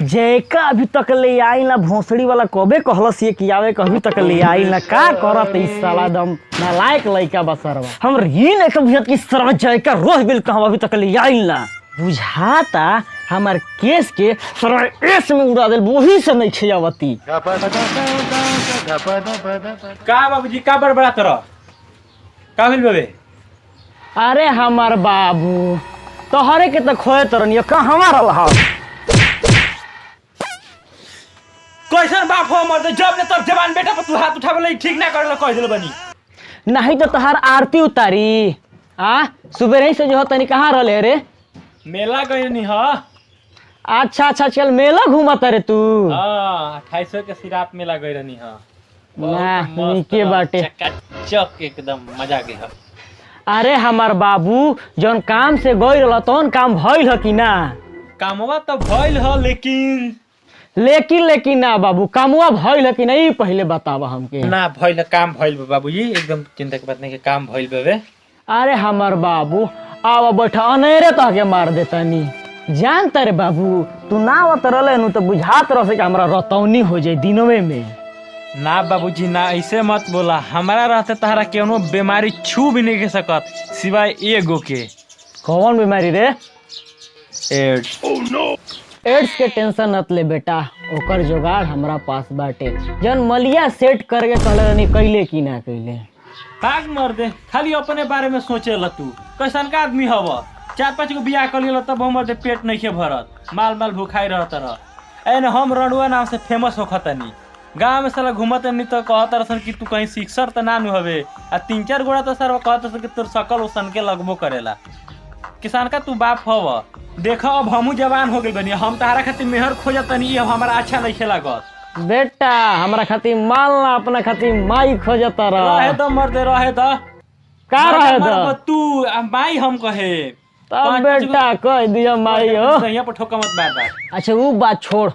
जैका अभी तक ले आई ना भोसड़ी वाला कबे कहलस ये कि आवे अभी तक ले आई ना का करत इस साला दम नालायक लइका बसरवा हमर ही ने बुझत कि सरवा जैका रोह बिल कहवा अभी तक ले आई ना बुझाता हमार केस के सरवा एस में उड़ा देल वही से नहीं खियावती का बाबूजी का बड़बड़ा तरह का भेल बे। अरे हमार बाबू तोहरे के तो खोए तरनिया का हमारा रहा कैसन बाप हो मर जब ने तब जवान बेटा पर तू हाथ उठावे ठीक ना करल कह दिल बनी नहीं तो तोहार आरती उतारी सुबह से जो तनी कहाँ रहले रे मेला गई नहीं हा। अच्छा चल मेला घूमता रे तू 2800 के सिराप मेला गई रहनी हा। नीके बाटे चक एकदम मजा के हा। अरे हमार बाबू जौन काम से गई रहल तौन काम भइल ह कि ना कामवा तो भइल ह लेकिन ना बाबू कामवा भइल ह कि नहीं पहले बतावा हमके ना भइल काम भइल बाबूजी एकदम चिंता के बात नहीं के काम भइल बे। अरे हमार बाबू आवा बैठा अनेरे तो के मार देतानी जानता रे बाबू तू ना आवत रहले नु तो बुझात रह से कि हमरा रतौनी हो जाए दिनवे में ना बाबूजी ना ऐसे मत बोला हमारा रहते तहरा केनो बीमारी छू भी नहीं के सकत सिवाय एगो के। कौन बीमारी रे एड्स। एड्स के टेंशन मत ले बेटा ओकर जुगाड़ हमरा पास बाटे जन मलिया सेट करके कहले नहीं कैले कि ना कैले भाग मर दे खाली अपने बारे में सोचे ल तू कैसन का आदमी हव 4-5 गो बियाह कर लियल तब हमर दे पेट नहीं के भरत माल भूखाई रहत रह एने हम रणुआ नाम से फेमस होखतनी गाँव में साला घूमत नहीं तो कहत रसन कि तू कहीं शिक्षर तो ना हवे आ 3-4 गोड़ा तो सर कहत कि तोर शकल ओसन के लगबो करेला किसान का तू बाप हव देखो अब हमू जवान हो गई बनी हम तहरा खातिर मेहर खोजतनी अब हमारा अच्छा नहीं लागत बेटा हमरा खातिर माल ना अपना खातिर माई खोजता रहे तो मर्दे रहे तो का रहे तो तू माई हम कहे तब बेटा कह दिया माई हो यहाँ पर ठोका मत बार। अच्छा वो बात छोड़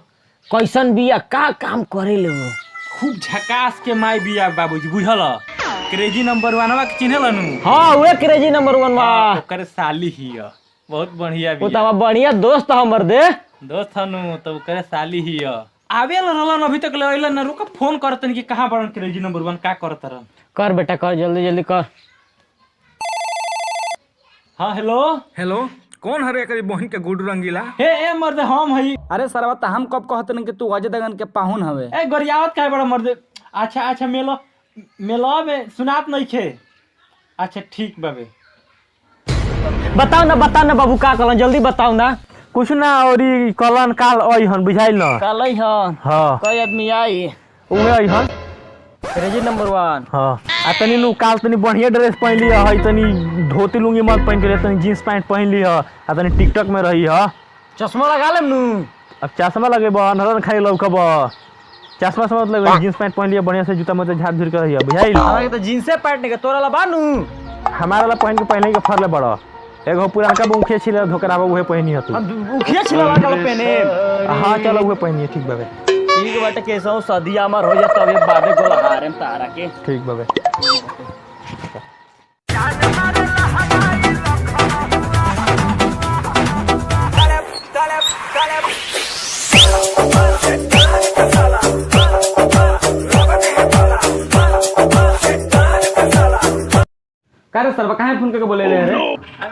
कैसन बिया का काम करे ले वो खूब झकास के माई बिया बाबूजी बुझल क्रेजी नंबर 1 के चिन्हल नु हां वे क्रेजी नंबर 1 वा ओकर साली ही बहुत बढ़िया बिया वो तवा बढ़िया दोस्त हमर दे दोस्त हनु तो ओकर साली ही आवेल रहलन अभी तक ले अइलन ना रुक फोन करतन कि कहां बड़न क्रेजी नंबर 1 का करतरन कर बेटा कर जल्दी कर। हाँ हेलो कौन हरे करी बहन के गुड रंगीला ए मर्दे हम हई। अरे सरवा त हम कब कहतन कि तू अजय देवगन के पाहुन हवे ए गरियावत काहे बड़ा मर्दे। अच्छा मेलो में सुनात नहीं खे। अच्छा ठीक बाबे बताओ ना बाबू का कहलन जल्दी बताओ ना कुछ ना और कलन काल अइहन बुझाइल न काल अइहन हां कई आदमी आई उमे अइहन क्रेजी नंबर 1 हां आ तनी नु काल तनी बढ़िया ड्रेस पहन लिया है तनी धोती लुंगी मत पहन के तनी जींस पैंट पहन लिया आ तनी टिकटॉक में रही है चश्मा लगा लेम नु अब चश्मा लगेबो अनहरन खाई लौकब चश्मा से मतलब जींस पैंट पहन लिया बढ़िया से जूता मत झाड़ झुर के रही है बुझाइल हमरा के तो जींस पैंट नहीं के तोरा ला बानू हमारा ला पहन के पहले के फरले बड़ा एगो पुरानका बुंखे छिले धोकराबो उहे पहनी ह तू उखिया छिला वाला पहने हां चलो उहे पहनी ठीक बाबे ठीक बाटे कैसा सदिया मार हो जात तबे बाबे को लगा रे तारा के ठीक बाबे। कारे सरवा काहे फोन करके बोले रे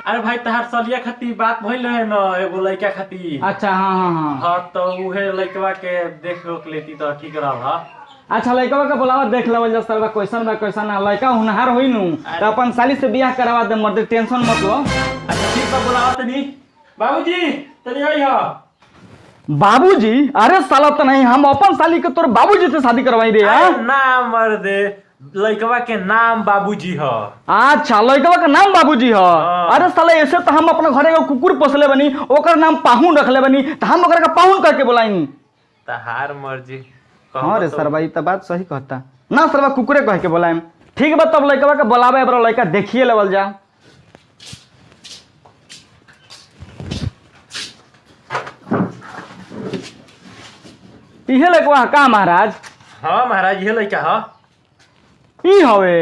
अरे भाई तहार सलिया खाती बात भइल रहे न एगो लइका खाती। अच्छा हां हां तो उहे लइकवा के देख रोक लेती तो ठीक रहल ह। अच्छा लइकवा के बुलावा देख लेवल जा सरवा क्वेश्चन ना लइका हुनहार होई नु त अपन साली से बियाह करवा दे मर्द टेंशन मत लो। अच्छा ठीक बा बुलावा तनी बाबूजी तनी आई ह बाबूजी अरे साला तो नहीं हम अपन साली के तोर बाबूजी से शादी करवाई रे यार ना मर्दे लइकवा के नाम बाबूजी ह। अच्छा लइकवा का नाम बाबूजी ह। अरे साला ऐसे तो हम अपने घरे एगो कुकुर पोसले बनी ओकर नाम पाहुन रखले बनी त हम ओकरा का पाहुन करके बुलाई तहार मर्जी। हां रे सरवा ई त बात सही कहता ना सरवा कुकुरे कह के बुलाएम ठीक बा तब लइकवा के बुलावे बरो लइका देखिए लेवल जा इहे लइकवा का महाराज। हां महाराज ये लइका ह ई हवे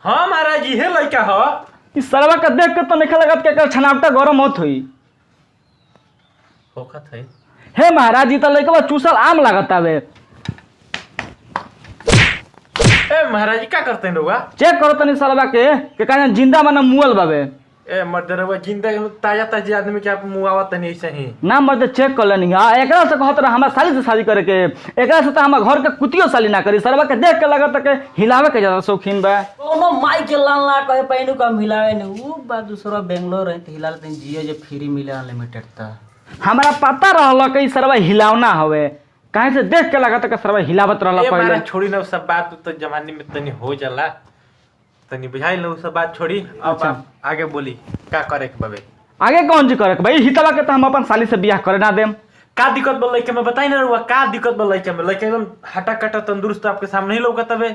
हां महाराज ये लइका ह ई सरवा के देख के तो नहीं लगत के एकर छनावटा गरम होत होई होखत है हे महाराज जी तो लइकवा चूसल आम लागत आवे। ए महाराज जी क्या करते हैं लोग? चेक करो तनी सालबा के कहना जिंदा माना मुअल बावे। ए मर्दरवा जिंदा ताजा ताजा आदमी के आप मुआवत नहीं ऐसे ही ना मर्द चेक कर लेनी। हाँ एकरा से कहत रहा हमारा साली से शादी करे के, एकरा से तो हमारे घर के कुतियो साली ना करी। सरवा के देख के लगत के हिलावे के ज्यादा शौकीन बा। कोनो माई के लाल ना कहे पैनु का मिलावे न उ बा दूसरा बेंगलोर है हिला लेते जियो जे फ्री मिले अनलिमिटेड ता हमारा पता रहल कि सरवा हिलावना हवे, कहीं से देख के लगत के सरवा हिलावत रहल ए पहले। महाराज छोड़ी ना सब बात तो जमाने में तनी हो जाला, तनी बुझाई लो सब बात छोड़ी। अब अच्छा। आप आगे बोली का करे के बाबे? आगे कौन चीज करे के भाई? हितवा के तो हम अपन साली से बियाह करे ना देम। का दिक्कत बोल लइके में बताई ना रुआ, का दिक्कत बोल लइके में? लइके एकदम हटा कटा तंदुरुस्त आपके सामने ही लौकत हवे।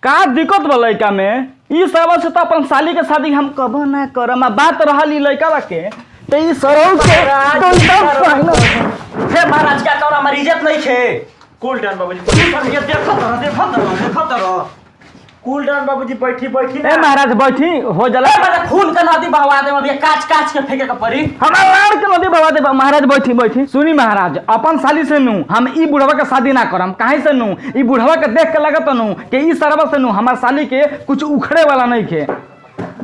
का दिक्कत बा लइका में? ई सरवा से तो अपन साली के शादी हम कबो ना करम। बात रहल ई लइका के तो ई सरव के हे महाराज क्या कहना हमारी इज्जत नहीं छे। कूल डाउन बाबूजी, देखो कूल डाउन बाबूजी, बैठी बैठी ए महाराज बैठी हो जाला। ए खून का नदी बहवा दे अभी काच के फेंके के पड़ी। हमारा लाड़ के नदी बवा दे। महाराज बैठी बैठी सुनी महाराज, अपन साली से नु हम ई बुढ़वा के शादी ना करम। काहे से नु ई बुढ़वा के देख के लगत नु कि ई सरवा से नु हमार साली के कुछ उखड़े वाला नहीं खे।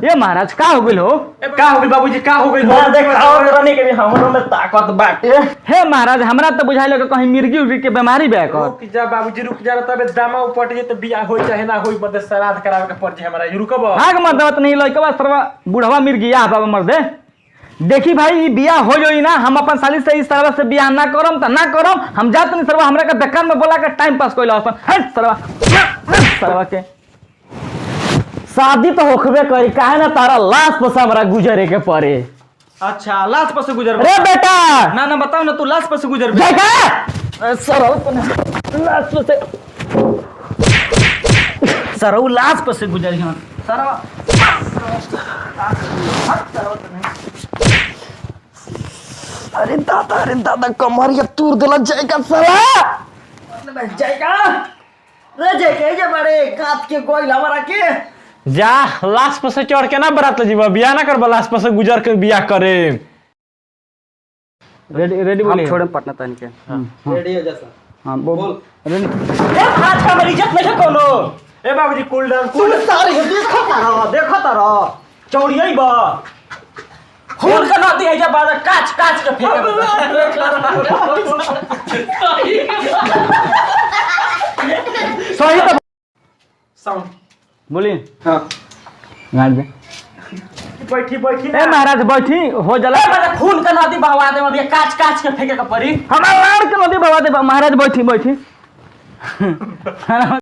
ये महाराज का हो गइल हो? का हो गइल बाबूजी, का हो गइल? देखाओ रानी के भी हमरो में ताकत बाटे। हे महाराज हमरा तो बुझाइल कि कहीं मिर्गी उर्गी के बीमारी बे कर। रुक जा बाबूजी, रुक जा, तबे दामा उपट जे त बियाह होई चाहे ना होई, मत श्राद्ध करावे के पड़ जे हमरा। रुकब आग मत देवत नहीं लइकवा सरवा बुढ़वा मिर्गी आ बाबा मर दे। देखी भाई ई बियाह हो जोई ना, हम अपन साली से इस सरवा से बियाह ना करम त ना करम। हम जात नहीं सरवा हमरा के दुकान में बोला के टाइम पास कइला हसन। हट सरवा के शादी तो होखबे करी, काहे ना तारा लाश पर से हमरा गुजरे के पड़े। अच्छा लाश पर से गुजर रे बेटा ना बताओ ना, तू लाश पर से गुजर जगह लाश पर से सरऊ लाश पर से गुजरी हन सरवा। अरे दादा कमरिया तूर देला जाएगा साला। जाएगा रे जाएगा जे मारे काट के गोइल हमरा के जा लाश पर से चढ़ के ना बरात जीवा, बियाह ना करबा, लाश पर से गुजर के बियाह करे। रेडी रेडी बोलिए। हम छोड़े पटना तन के रेडी हो जा सर। हां बोल रेडी। ए हाथ का मेरी इज्जत नहीं कोनो। ए बाबूजी कूल डाउन, तू सारी देखो तारा चौड़ियाई बा खून का नदी है जब काच के फेंके। सही तो साउंड बोलिए। हां गाड़ दे। बैठी बैठी ए महाराज बैठी हो जाला। खून का नदी बहवा दे अभी काच के फेंके के पड़ी। हमारा लाड़ के नदी बवा दे। महाराज बैठी बैठी